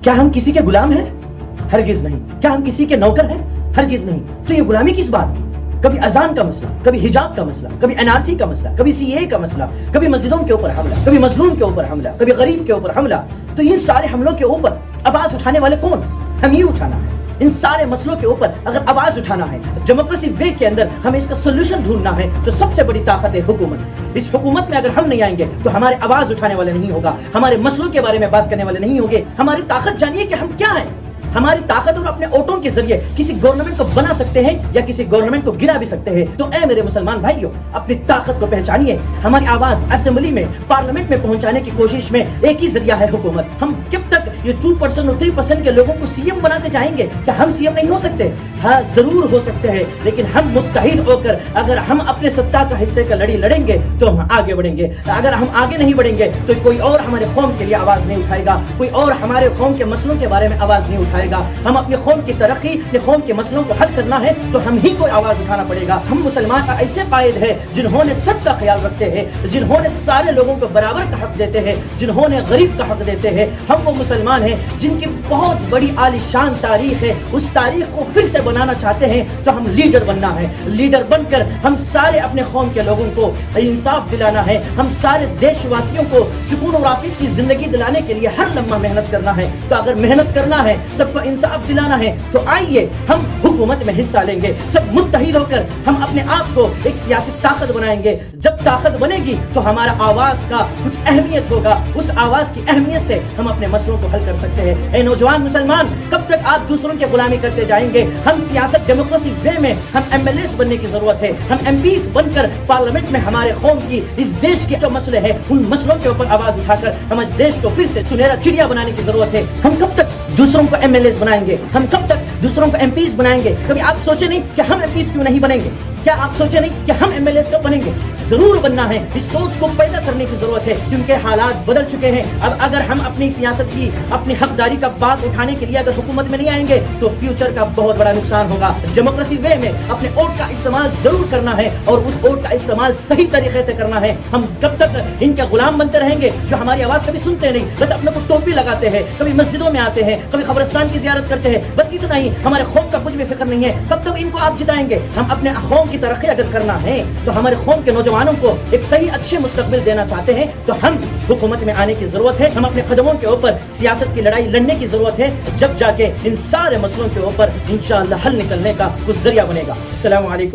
क्या हम किसी के गुलाम हैं? हरगिज नहीं। क्या हम किसी के नौकर हैं? हरगिज नहीं। तो ये गुलामी किस बात की? कभी अजान का मसला, कभी हिजाब का मसला, कभी एनआरसी का मसला, कभी सीए का मसला, कभी मस्जिदों के ऊपर हमला, कभी मजलूम के ऊपर हमला, कभी गरीब के ऊपर हमला। तो इन सारे हमलों के ऊपर आवाज उठाने वाले कौन? हम ही उठाना है। इन सारे मसलों के ऊपर अगर आवाज उठाना है, डेमोक्रेसी वे के अंदर हमें इसका सोल्यूशन ढूंढना है, तो सबसे बड़ी ताकत है हुकूमत। इस हुकूमत में अगर हम नहीं आएंगे तो हमारे आवाज उठाने वाले नहीं होगा, हमारे मसलों के बारे में बात करने वाले नहीं होंगे। हमारी ताकत जानिए कि हम क्या हैं। हमारी ताकत और अपने वोटों के जरिए किसी गवर्नमेंट को बना सकते हैं या किसी गवर्नमेंट को गिरा भी सकते हैं। तो ऐ मेरे मुसलमान भाइयों, अपनी ताकत को पहचानिए। हमारी आवाज असेंबली में, पार्लियामेंट में पहुंचाने की कोशिश में एक ही जरिया है हुकूमत। हम कब तक ये 2% और 3% के लोगों को सीएम बनाते जाएंगे? क्या हम सीएम नहीं हो सकते? हाँ, जरूर हो सकते हैं, लेकिन हम मुत्तहिद होकर अगर हम अपने सत्ता का हिस्से का लड़ी लड़ेंगे तो हम आगे बढ़ेंगे। अगर हम आगे नहीं बढ़ेंगे तो कोई और हमारे कौम के लिए आवाज नहीं उठाएगा, कोई और हमारे कौम के मसलों के बारे में आवाज नहीं उठाएगा। हम अपने कौम की तरक्की, अपने कौम के मसलों को हल करना है तो हम ही को आवाज उठाना पड़ेगा। हम मुसलमान ऐसे कायद है जिन्होंने सबका ख्याल रखते हैं, जिन्होंने सारे लोगों को बराबर का हक देते हैं, जिन्होंने गरीब का हक देते हैं। हम वो मुसलमान हैं जिनकी बहुत बड़ी आलिशान तारीख है। उस तारीख को फिर से बनाना चाहते हैं तो हम लीडर बनना है। लीडर बनकर हम सारे अपने कौम के लोगों को इंसाफ दिलाना है। हम सारे देशवासियों को सुकून और आफियत की जिंदगी दिलाने के लिए हर लम्हा मेहनत करना है। तो अगर मेहनत करना है, सबको इंसाफ दिलाना है, तो आइए हम हुकूमत में हिस्सा लेंगे। सब मुत्तहिद होकर हम अपने आप को एक सियासी ताकत बनाएंगे। जब ताकत बनेगी तो हमारा आवाज का कुछ अहमियत होगा। उस आवाज की अहमियत से हम अपने मसलों को हल कर सकते हैं। ए नौजवान मुसलमान, कब तक आप दूसरों की गुलामी करते जाएंगे? हम सियासत डेमोक्रेसी वे में हम एमएलएस बनने की जरूरत है। हम एमपीस बनकर पार्लियामेंट में हमारे कौम की, इस देश के जो मसले हैं उन मसलों के ऊपर आवाज उठाकर हम इस देश को फिर से सुनहरा चिड़िया बनाने की जरूरत है। हम कब तक दूसरों को एमएलएस बनाएंगे? हम कब तक दूसरों को एमपीस बनाएंगे? कभी आप सोचे नहीं कि हम एमपीस क्यों नहीं बनेंगे? क्या आप सोचे नहीं कि हम एमएलएस कब बनेंगे? जरूर बनना है। इस सोच को पैदा करने की जरूरत है क्योंकि हालात बदल चुके हैं। अब अगर हम अपनी सियासत की, अपनी हकदारी का बात उठाने के लिए अगर हुकूमत में नहीं आएंगे तो फ्यूचर का बहुत बड़ा नुकसान होगा। डेमोक्रेसी वे में अपने वोट का इस्तेमाल जरूर करना है और उस वोट का इस्तेमाल सही तरीके से करना है। हम कब तक इनके गुलाम बनते रहेंगे जो हमारी आवाज कभी सुनते नहीं, बस अपने को टोपी लगाते हैं, कभी मस्जिदों में आते हैं, कभी कब्रिस्तान की जियारत करते हैं, बस इतना ही। हमारे कौम का कुछ भी फिक्र नहीं है। कब तक इनको आप जिताएंगे? हम अपने कौम की तरक्की अगर करना है तो हमारे कौम के नौजवानों को एक सही अच्छे मुस्तकबिल देना चाहते हैं तो हम हुकूमत में आने की जरूरत है। हम अपने कदमों के ऊपर सियासत की लड़ाई लड़ने की जरूरत है। जब जाके इन सारे मसलों के ऊपर इंशाअल्लाह हल निकलने का कुछ जरिया बनेगा। अस्सलामु अलैकुम।